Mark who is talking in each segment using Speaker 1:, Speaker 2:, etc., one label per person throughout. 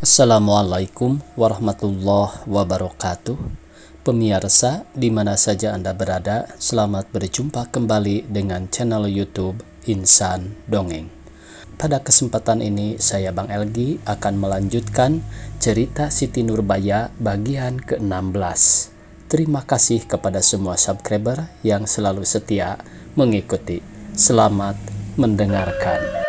Speaker 1: Assalamualaikum warahmatullahi wabarakatuh. Pemirsa, di mana saja Anda berada, selamat berjumpa kembali dengan channel YouTube Insan Dongeng. Pada kesempatan ini, saya Bang Elgi akan melanjutkan cerita Siti Nurbaya bagian ke-16. Terima kasih kepada semua subscriber yang selalu setia mengikuti. Selamat mendengarkan.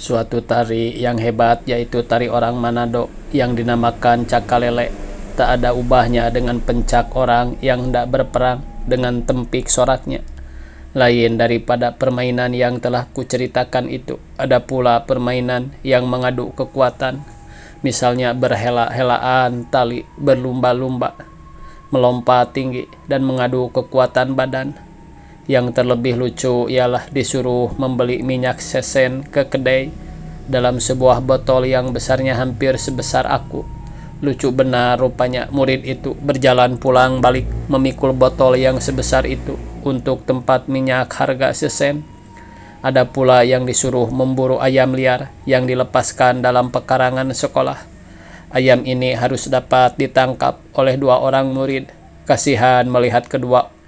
Speaker 1: Suatu tari yang hebat, yaitu tari orang Manado yang dinamakan Cakalele, tak ada ubahnya dengan pencak orang yang hendak berperang dengan tempik soraknya. Lain daripada permainan yang telah kuceritakan itu, ada pula permainan yang mengadu kekuatan, misalnya berhela-helaan tali, berlumba-lumba, melompat tinggi, dan mengadu kekuatan badan. Yang terlebih lucu ialah disuruh membeli minyak sesen ke kedai dalam sebuah botol yang besarnya hampir sebesar aku. Lucu benar rupanya murid itu berjalan pulang balik memikul botol yang sebesar itu untuk tempat minyak harga sesen. Ada pula yang disuruh memburu ayam liar yang dilepaskan dalam pekarangan sekolah. Ayam ini harus dapat ditangkap oleh 2 orang murid. Kasihan melihat kedua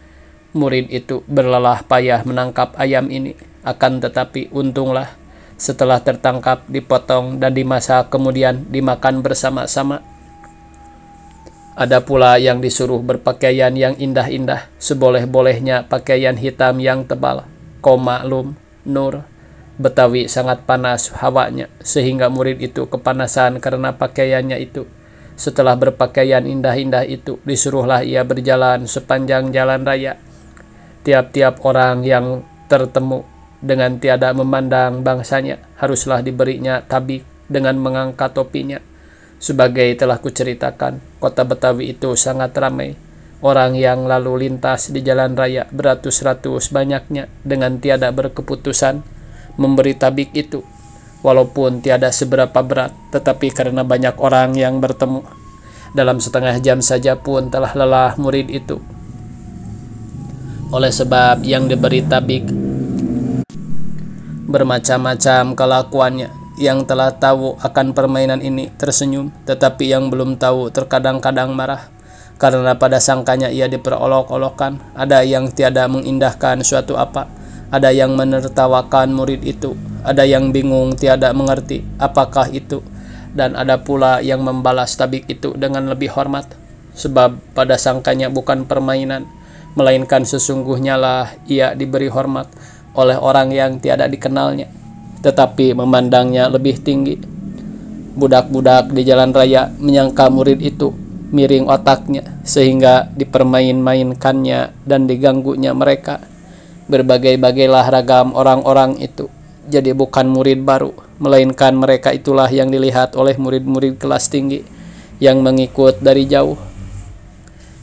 Speaker 1: murid itu berlelah payah menangkap ayam ini. Akan tetapi untunglah setelah tertangkap dipotong dan dimasak kemudian dimakan bersama-sama. Ada pula yang disuruh berpakaian yang indah-indah, seboleh-bolehnya pakaian hitam yang tebal. Maklum, Nur, Betawi sangat panas hawanya sehingga murid itu kepanasan karena pakaiannya itu. Setelah berpakaian indah-indah itu, disuruhlah ia berjalan sepanjang jalan raya. Tiap-tiap orang yang tertemu dengan tiada memandang bangsanya haruslah diberinya tabik dengan mengangkat topinya. Sebagai telah kuceritakan, kota Betawi itu sangat ramai. Orang yang lalu lintas di jalan raya beratus-ratus banyaknya dengan tiada berkeputusan memberi tabik itu. Walaupun tiada seberapa berat, tetapi karena banyak orang yang bertemu, dalam setengah jam saja pun telah lelah murid itu. Oleh sebab yang diberi tabik bermacam-macam kelakuannya, yang telah tahu akan permainan ini tersenyum, tetapi yang belum tahu terkadang-kadang marah, karena pada sangkanya ia diperolok-olokkan. Ada yang tiada mengindahkan suatu apa, ada yang menertawakan murid itu, ada yang bingung tiada mengerti apakah itu, dan ada pula yang membalas tabik itu dengan lebih hormat, sebab pada sangkanya bukan permainan, melainkan sesungguhnya lah ia diberi hormat oleh orang yang tiada dikenalnya, tetapi memandangnya lebih tinggi. Budak-budak di jalan raya menyangka murid itu miring otaknya sehingga dipermain-mainkannya dan diganggunya mereka. Berbagai-bagailah ragam orang-orang itu. Jadi bukan murid baru, melainkan mereka itulah yang dilihat oleh murid-murid kelas tinggi yang mengikut dari jauh.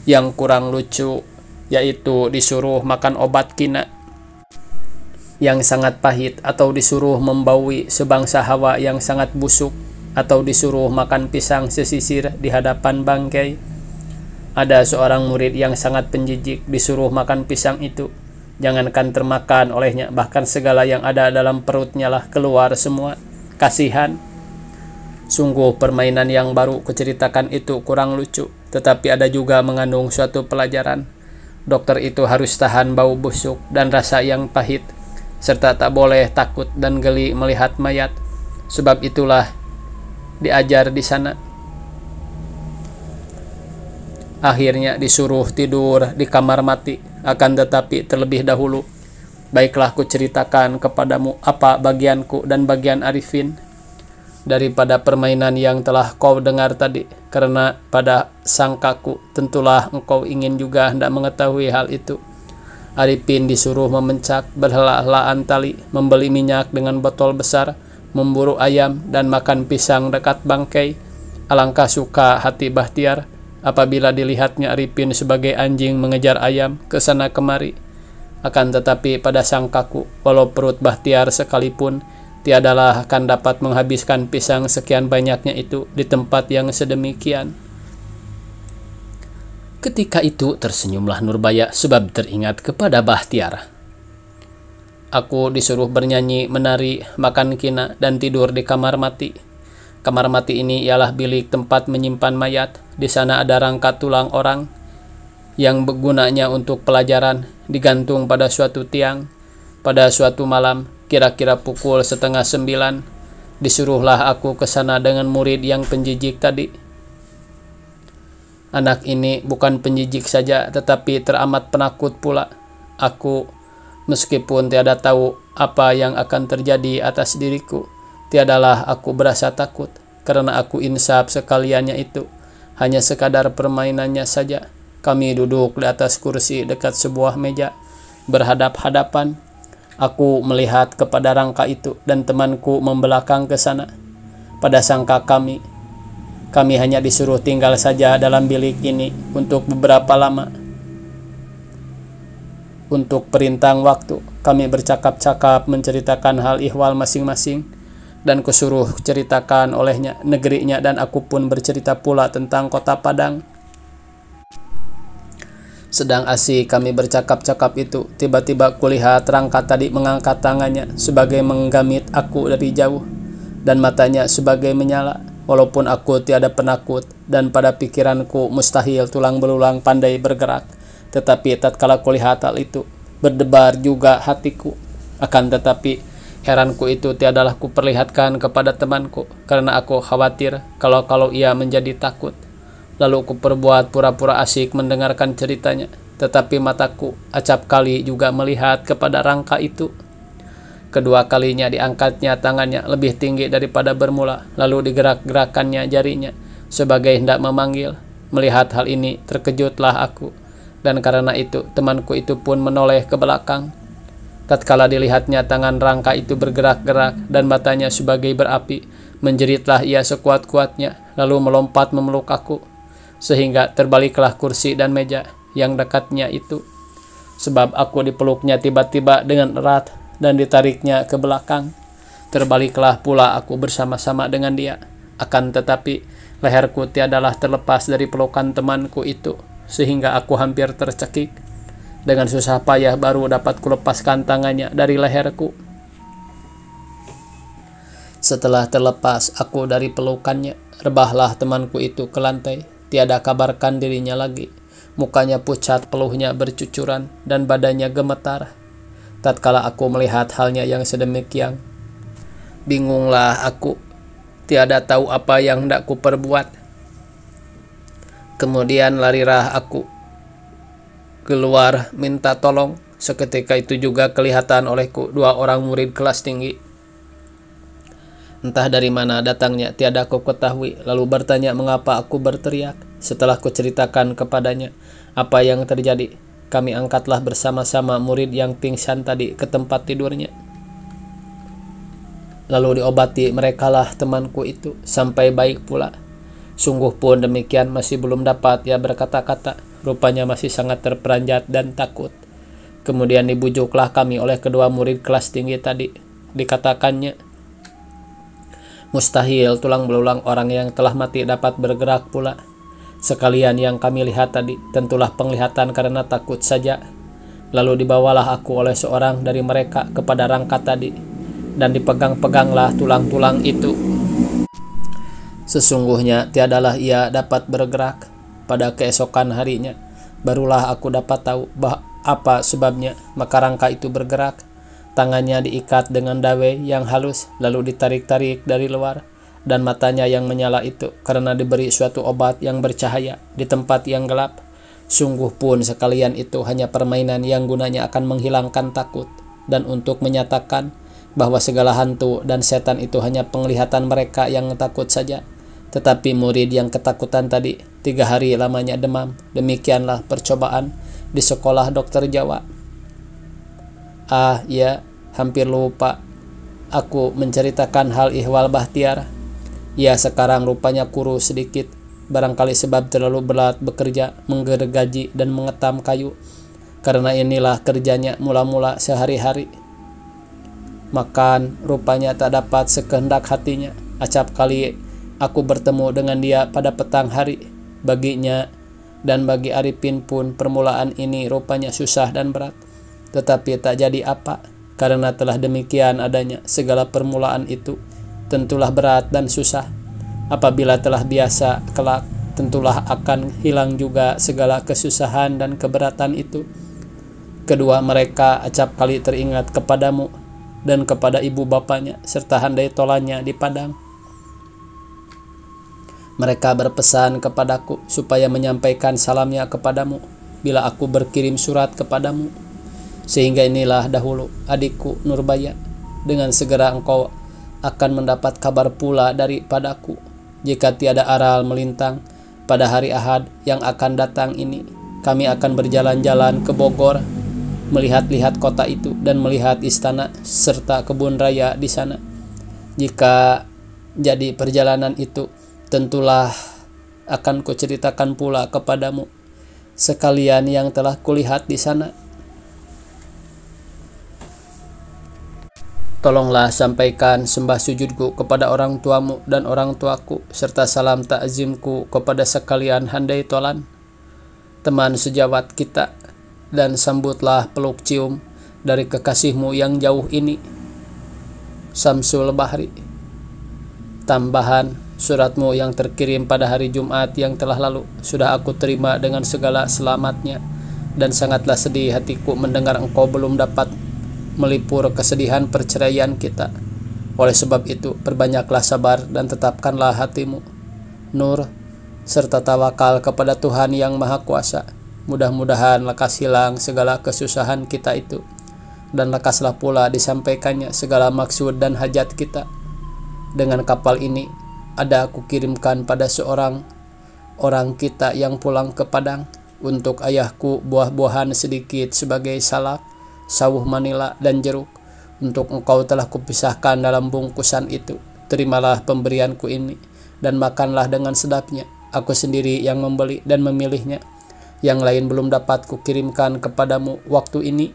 Speaker 1: Yang kurang lucu yaitu disuruh makan obat kina yang sangat pahit, atau disuruh membaui sebangsa hawa yang sangat busuk, atau disuruh makan pisang sesisir di hadapan bangkai. Ada seorang murid yang sangat penjijik disuruh makan pisang itu. Jangankan termakan olehnya, bahkan segala yang ada dalam perutnya lah keluar semua. Kasihan. Sungguh permainan yang baru kuceritakan itu kurang lucu, tetapi ada juga mengandung suatu pelajaran. Dokter itu harus tahan bau busuk dan rasa yang pahit, serta tak boleh takut dan geli melihat mayat. Sebab itulah diajar di sana. Akhirnya disuruh tidur di kamar mati. Akan tetapi terlebih dahulu, baiklah kuceritakan kepadamu apa bagianku dan bagian Arifin daripada permainan yang telah kau dengar tadi, karena pada sangkaku tentulah engkau ingin juga hendak mengetahui hal itu. Arifin disuruh memencak, berhela-helaan tali, membeli minyak dengan botol besar, memburu ayam, dan makan pisang dekat bangkai. Alangkah suka hati Bahtiar apabila dilihatnya Arifin sebagai anjing mengejar ayam ke sana kemari. Akan tetapi pada sangkaku, walau perut Bahtiar sekalipun, tiadalah akan dapat menghabiskan pisang sekian banyaknya itu di tempat yang sedemikian. Ketika itu tersenyumlah Nurbaya sebab teringat kepada Bahtiar. Aku disuruh bernyanyi, menari, makan kina, dan tidur di kamar mati. Kamar mati ini ialah bilik tempat menyimpan mayat. Di sana ada rangka tulang orang yang bergunanya untuk pelajaran, digantung pada suatu tiang. Pada suatu malam, kira-kira pukul 8:30, disuruhlah aku ke sana dengan murid yang penjijik tadi. Anak ini bukan penjijik saja, tetapi teramat penakut pula. Aku, meskipun tiada tahu apa yang akan terjadi atas diriku, tiadalah aku berasa takut, karena aku insaf sekaliannya itu hanya sekadar permainannya saja. Kami duduk di atas kursi dekat sebuah meja, berhadap-hadapan. Aku melihat kepada rangka itu dan temanku membelakang ke sana. Pada sangka kami hanya disuruh tinggal saja dalam bilik ini untuk beberapa lama. Untuk perintang waktu, kami bercakap-cakap menceritakan hal ihwal masing-masing, dan kusuruh ceritakan olehnya negerinya, dan aku pun bercerita pula tentang kota Padang. Sedang asik kami bercakap-cakap itu, tiba-tiba kulihat rangka tadi mengangkat tangannya sebagai menggamit aku dari jauh, dan matanya sebagai menyala. Walaupun aku tiada penakut, dan pada pikiranku mustahil tulang belulang pandai bergerak, tetapi tatkala kulihat hal itu, berdebar juga hatiku. Akan tetapi heranku itu tiadalah kuperlihatkan kepada temanku, karena aku khawatir kalau ia menjadi takut. Lalu ku perbuat pura-pura asik mendengarkan ceritanya, tetapi mataku acap kali juga melihat kepada rangka itu. Kedua kalinya diangkatnya tangannya lebih tinggi daripada bermula, lalu digerak-gerakannya jarinya sebagai hendak memanggil. Melihat hal ini terkejutlah aku, dan karena itu temanku itu pun menoleh ke belakang. Tatkala dilihatnya tangan rangka itu bergerak-gerak dan matanya sebagai berapi, menjeritlah ia sekuat-kuatnya, lalu melompat memeluk aku, sehingga terbaliklah kursi dan meja yang dekatnya itu, sebab aku dipeluknya tiba-tiba dengan erat dan ditariknya ke belakang. Terbaliklah pula aku bersama-sama dengan dia. Akan tetapi leherku tiadalah terlepas dari pelukan temanku itu, sehingga aku hampir tercekik. Dengan susah payah baru dapat kulepaskan tangannya dari leherku. Setelah terlepas aku dari pelukannya, rebahlah temanku itu ke lantai. Tiada kabarkan dirinya lagi. Mukanya pucat, peluhnya bercucuran, dan badannya gemetar. Tatkala aku melihat halnya yang sedemikian, bingunglah aku, tiada tahu apa yang hendak ku perbuat. Kemudian larilah aku keluar minta tolong. Seketika itu juga kelihatan olehku dua orang murid kelas tinggi. Entah dari mana datangnya tiada aku ketahui, lalu bertanya mengapa aku berteriak. Setelah ku ceritakan kepadanya apa yang terjadi, kami angkatlah bersama-sama murid yang pingsan tadi ke tempat tidurnya. Lalu diobati merekalah temanku itu sampai baik pula. Sungguh pun demikian masih belum dapat ia berkata-kata. Rupanya masih sangat terperanjat dan takut. Kemudian dibujuklah kami oleh kedua murid kelas tinggi tadi. Dikatakannya, mustahil tulang belulang orang yang telah mati dapat bergerak pula. Sekalian yang kami lihat tadi tentulah penglihatan karena takut saja. Lalu dibawalah aku oleh seorang dari mereka kepada rangka tadi, dan dipegang-peganglah tulang-tulang itu. Sesungguhnya tiadalah ia dapat bergerak. Pada keesokan harinya, barulah aku dapat tahu apa sebabnya maka rangka itu bergerak. Tangannya diikat dengan dawai yang halus, lalu ditarik-tarik dari luar, dan matanya yang menyala itu karena diberi suatu obat yang bercahaya di tempat yang gelap. Sungguh pun sekalian itu hanya permainan yang gunanya akan menghilangkan takut, dan untuk menyatakan bahwa segala hantu dan setan itu hanya penglihatan mereka yang takut saja. Tetapi murid yang ketakutan tadi 3 hari lamanya demam. Demikianlah percobaan di sekolah dokter Jawa. Ya, hampir lupa aku menceritakan hal ihwal Bahtiar. Ia sekarang rupanya kurus sedikit, barangkali sebab terlalu berat bekerja, menggergaji dan mengetam kayu. Karena inilah kerjanya mula-mula sehari-hari. Makan rupanya tak dapat sekehendak hatinya. Acap kali aku bertemu dengan dia pada petang hari. Baginya dan bagi Arifin pun permulaan ini rupanya susah dan berat. Tetapi tak jadi apa, karena telah demikian adanya segala permulaan itu tentulah berat dan susah. Apabila telah biasa, kelak tentulah akan hilang juga segala kesusahan dan keberatan itu. Kedua mereka acap kali teringat kepadamu dan kepada ibu bapanya serta handai tolannya di padang. Mereka berpesan kepadaku supaya menyampaikan salamnya kepadamu bila aku berkirim surat kepadamu. Sehingga inilah dahulu adikku Nurbaya, dengan segera engkau akan mendapat kabar pula daripadaku. Jika tiada aral melintang pada hari Ahad yang akan datang ini, kami akan berjalan-jalan ke Bogor, melihat-lihat kota itu dan melihat istana serta kebun raya di sana. Jika jadi perjalanan itu, tentulah akan kuceritakan pula kepadamu sekalian yang telah kulihat di sana. Tolonglah sampaikan sembah sujudku kepada orang tuamu dan orang tuaku, serta salam takzimku kepada sekalian handai tolan, teman sejawat kita, dan sambutlah peluk cium dari kekasihmu yang jauh ini, Samsul Bahri. Tambahan, suratmu yang terkirim pada hari Jumat yang telah lalu sudah aku terima dengan segala selamatnya, dan sangatlah sedih hatiku mendengar engkau belum dapat melipur kesedihan perceraian kita. Oleh sebab itu, perbanyaklah sabar dan tetapkanlah hatimu, Nur, serta tawakal kepada Tuhan yang Maha Kuasa. Mudah-mudahan lekas hilang segala kesusahan kita itu, dan lekaslah pula disampaikannya segala maksud dan hajat kita. Dengan kapal ini ada aku kirimkan pada seorang orang kita yang pulang ke Padang, untuk ayahku buah-buahan sedikit sebagai salak, sawuh manila, dan jeruk. Untuk engkau telah kupisahkan dalam bungkusan itu. Terimalah pemberianku ini dan makanlah dengan sedapnya. Aku sendiri yang membeli dan memilihnya. Yang lain belum dapat kukirimkan kepadamu waktu ini.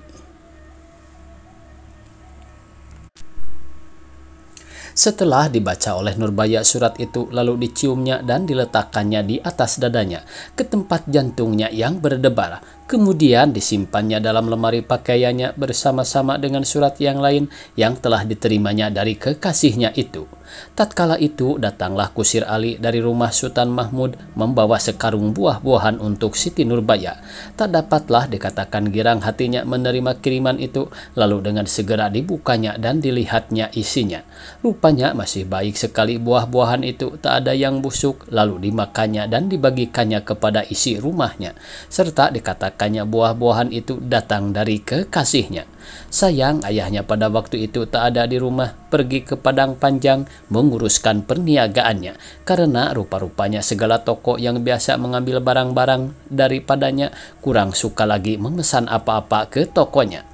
Speaker 1: Setelah dibaca oleh Nurbaya surat itu, lalu diciumnya dan diletakkannya di atas dadanya, ke tempat jantungnya yang berdebar. Kemudian disimpannya dalam lemari pakaiannya bersama-sama dengan surat yang lain yang telah diterimanya dari kekasihnya itu. Tatkala itu datanglah Kusir Ali dari rumah Sultan Mahmud membawa sekarung buah-buahan untuk Siti Nurbaya. Tak dapatlah dikatakan girang hatinya menerima kiriman itu, lalu dengan segera dibukanya dan dilihatnya isinya. Rupanya masih baik sekali buah-buahan itu, tak ada yang busuk, lalu dimakannya dan dibagikannya kepada isi rumahnya, serta dikatakannya buah-buahan itu datang dari kekasihnya. Sayang ayahnya pada waktu itu tak ada di rumah, pergi ke Padang Panjang menguruskan perniagaannya, karena rupa-rupanya segala toko yang biasa mengambil barang-barang daripadanya kurang suka lagi memesan apa-apa ke tokonya.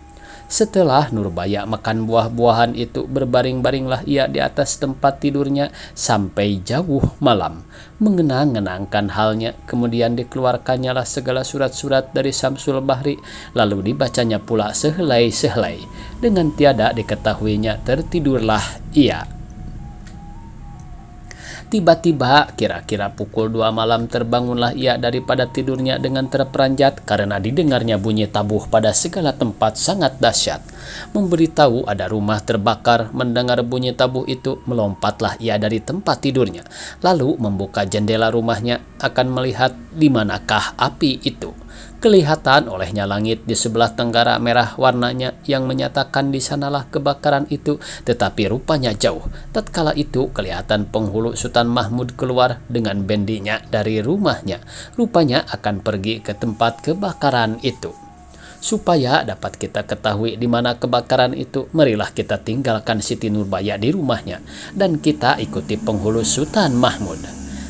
Speaker 1: Setelah Nurbaya makan buah-buahan itu, berbaring-baringlah ia di atas tempat tidurnya sampai jauh malam, mengenang-enangkan halnya. Kemudian dikeluarkannya lah segala surat-surat dari Samsul Bahri, lalu dibacanya pula sehelai-sehelai. Dengan tiada diketahuinya tertidurlah ia. Tiba-tiba kira-kira pukul 2 malam terbangunlah ia daripada tidurnya dengan terperanjat karena didengarnya bunyi tabuh pada segala tempat sangat dahsyat, memberitahu ada rumah terbakar. Mendengar bunyi tabuh itu, melompatlah ia dari tempat tidurnya, lalu membuka jendela rumahnya akan melihat di manakah api itu. Kelihatan olehnya langit di sebelah tenggara merah warnanya yang menyatakan di sanalah kebakaran itu, tetapi rupanya jauh. Tatkala itu kelihatan penghulu Sultan Mahmud keluar dengan bendinya dari rumahnya, rupanya akan pergi ke tempat kebakaran itu. Supaya dapat kita ketahui di mana kebakaran itu, marilah kita tinggalkan Siti Nurbaya di rumahnya dan kita ikuti penghulu Sultan Mahmud.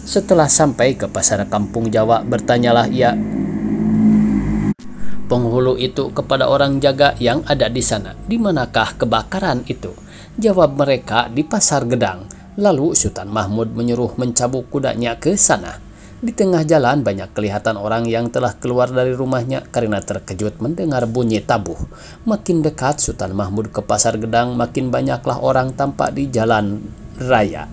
Speaker 1: Setelah sampai ke pasar kampung Jawa, bertanyalah ia penghulu itu kepada orang jaga yang ada di sana, di manakah kebakaran itu? Jawab mereka, di Pasar Gedang. Lalu Sultan Mahmud menyuruh mencabuk kudanya ke sana. Di tengah jalan banyak kelihatan orang yang telah keluar dari rumahnya karena terkejut mendengar bunyi tabuh. Makin dekat Sultan Mahmud ke Pasar Gedang, makin banyaklah orang tampak di jalan raya.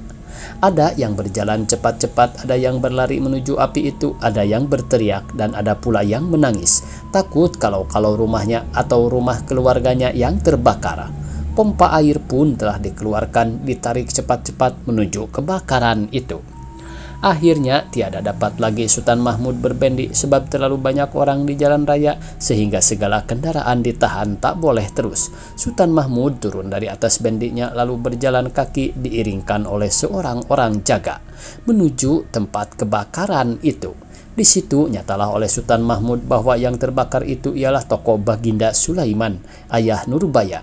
Speaker 1: Ada yang berjalan cepat-cepat, ada yang berlari menuju api itu, ada yang berteriak, dan ada pula yang menangis, takut kalau rumahnya atau rumah keluarganya yang terbakar. Pompa air pun telah dikeluarkan, ditarik cepat-cepat menuju kebakaran itu. Akhirnya tiada dapat lagi Sultan Mahmud berbendi sebab terlalu banyak orang di jalan raya sehingga segala kendaraan ditahan tak boleh terus. Sultan Mahmud turun dari atas bendinya lalu berjalan kaki diiringkan oleh seorang orang jaga menuju tempat kebakaran itu. Di situ nyatalah oleh Sultan Mahmud bahwa yang terbakar itu ialah toko Baginda Sulaiman, ayah Nurbaya.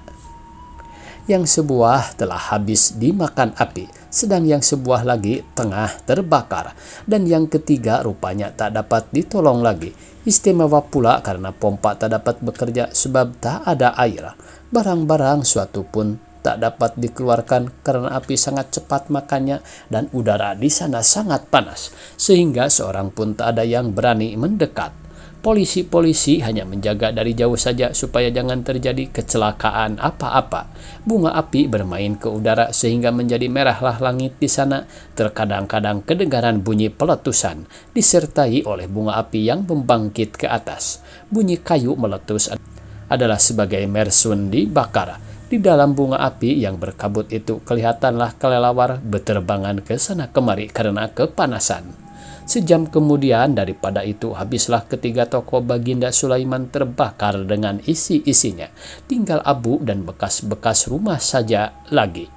Speaker 1: Yang sebuah telah habis dimakan api, sedang yang sebuah lagi tengah terbakar, dan yang ketiga rupanya tak dapat ditolong lagi. Istimewa pula karena pompa tak dapat bekerja sebab tak ada air. Barang-barang suatu pun tak dapat dikeluarkan karena api sangat cepat makannya dan udara di sana sangat panas, sehingga seorang pun tak ada yang berani mendekat. Polisi-polisi hanya menjaga dari jauh saja supaya jangan terjadi kecelakaan apa-apa. Bunga api bermain ke udara sehingga menjadi merahlah langit di sana. Terkadang-kadang kedengaran bunyi peletusan disertai oleh bunga api yang membangkit ke atas. Bunyi kayu meletus adalah sebagai mersun dibakar. Di dalam bunga api yang berkabut itu kelihatanlah kelelawar berterbangan ke sana kemari karena kepanasan. Sejam kemudian daripada itu habislah ketiga toko Baginda Sulaiman terbakar dengan isi-isinya. Tinggal abu dan bekas-bekas rumah saja lagi.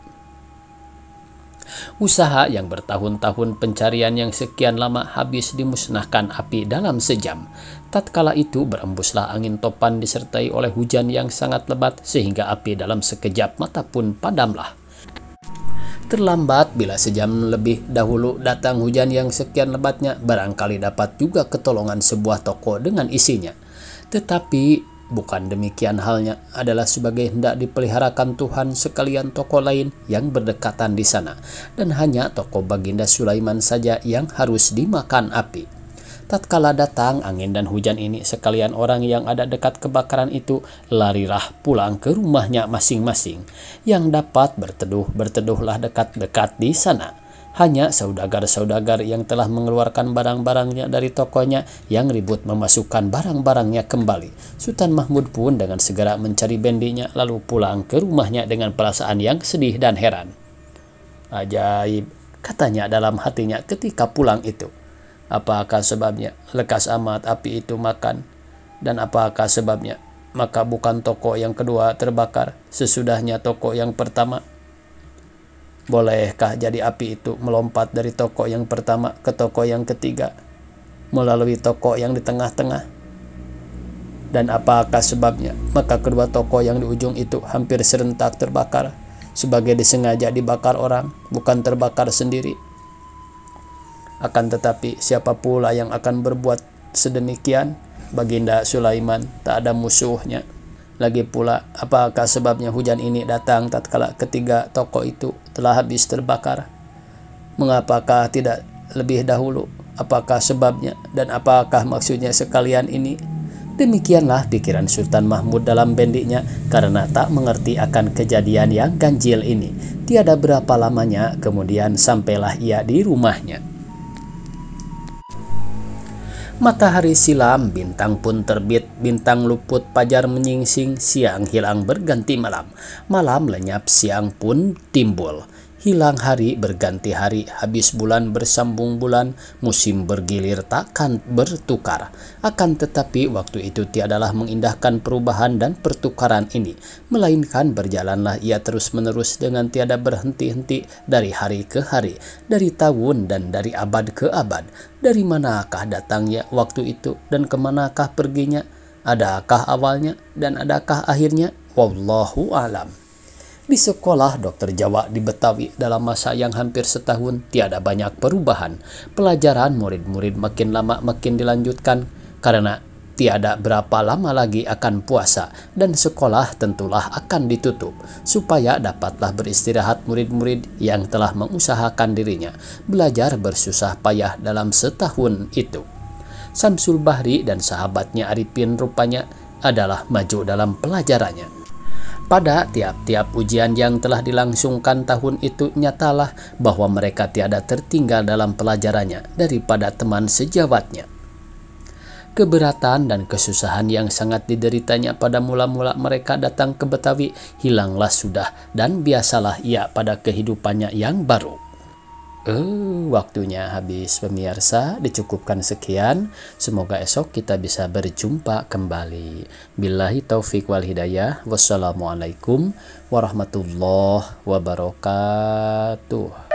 Speaker 1: Usaha yang bertahun-tahun, pencarian yang sekian lama habis dimusnahkan api dalam sejam. Tatkala itu berembuslah angin topan disertai oleh hujan yang sangat lebat sehingga api dalam sekejap mata pun padamlah. Terlambat bila sejam lebih dahulu datang hujan yang sekian lebatnya, barangkali dapat juga ketolongan sebuah toko dengan isinya. Tetapi bukan demikian halnya, adalah sebagai hendak dipeliharakan Tuhan sekalian toko lain yang berdekatan di sana, dan hanya toko Baginda Sulaiman saja yang harus dimakan api. Tatkala datang angin dan hujan ini, sekalian orang yang ada dekat kebakaran itu larilah pulang ke rumahnya masing-masing. Yang dapat berteduhlah dekat-dekat di sana. Hanya saudagar-saudagar yang telah mengeluarkan barang-barangnya dari tokonya yang ribut memasukkan barang-barangnya kembali. Sultan Mahmud pun dengan segera mencari bendinya lalu pulang ke rumahnya dengan perasaan yang sedih dan heran. Ajaib, katanya dalam hatinya ketika pulang itu. Apakah sebabnya lekas amat api itu makan? Dan apakah sebabnya? Maka bukan toko yang kedua terbakar sesudahnya toko yang pertama? Bolehkah jadi api itu melompat dari toko yang pertama ke toko yang ketiga, melalui toko yang di tengah-tengah? Dan apakah sebabnya? Maka kedua toko yang di ujung itu hampir serentak terbakar, sebagai disengaja dibakar orang, bukan terbakar sendiri. Akan tetapi siapa pula yang akan berbuat sedemikian? Baginda Sulaiman tak ada musuhnya. Lagi pula, apakah sebabnya hujan ini datang tatkala ketiga toko itu telah habis terbakar? Mengapakah tidak lebih dahulu? Apakah sebabnya dan apakah maksudnya sekalian ini? Demikianlah pikiran Sultan Mahmud dalam bendiknya karena tak mengerti akan kejadian yang ganjil ini. Tiada berapa lamanya kemudian sampailah ia di rumahnya. Matahari silam, bintang pun terbit, bintang luput, fajar menyingsing, siang hilang berganti malam. Malam lenyap, siang pun timbul. Hilang hari berganti hari, habis bulan bersambung bulan, musim bergilir takkan bertukar. Akan tetapi waktu itu tiadalah mengindahkan perubahan dan pertukaran ini, melainkan berjalanlah ia terus-menerus dengan tiada berhenti-henti dari hari ke hari, dari tahun dan dari abad ke abad. Dari manakah datangnya waktu itu dan kemanakah perginya? Adakah awalnya dan adakah akhirnya? Wallahu alam. Di sekolah dokter Jawa di Betawi dalam masa yang hampir setahun tiada banyak perubahan. Pelajaran murid-murid makin lama makin dilanjutkan karena tiada berapa lama lagi akan puasa dan sekolah tentulah akan ditutup supaya dapatlah beristirahat murid-murid yang telah mengusahakan dirinya belajar bersusah payah dalam setahun itu. Samsul Bahri dan sahabatnya Arifin rupanya adalah maju dalam pelajarannya. Pada tiap-tiap ujian yang telah dilangsungkan tahun itu, nyatalah bahwa mereka tiada tertinggal dalam pelajarannya daripada teman sejawatnya. Keberatan dan kesusahan yang sangat dideritanya pada mula-mula mereka datang ke Betawi hilanglah sudah, dan biasalah ia pada kehidupannya yang baru. Waktunya habis pemirsa, dicukupkan sekian. Semoga esok kita bisa berjumpa kembali. Billahi taufik wal hidayah. Wassalamualaikum warahmatullahi wabarakatuh.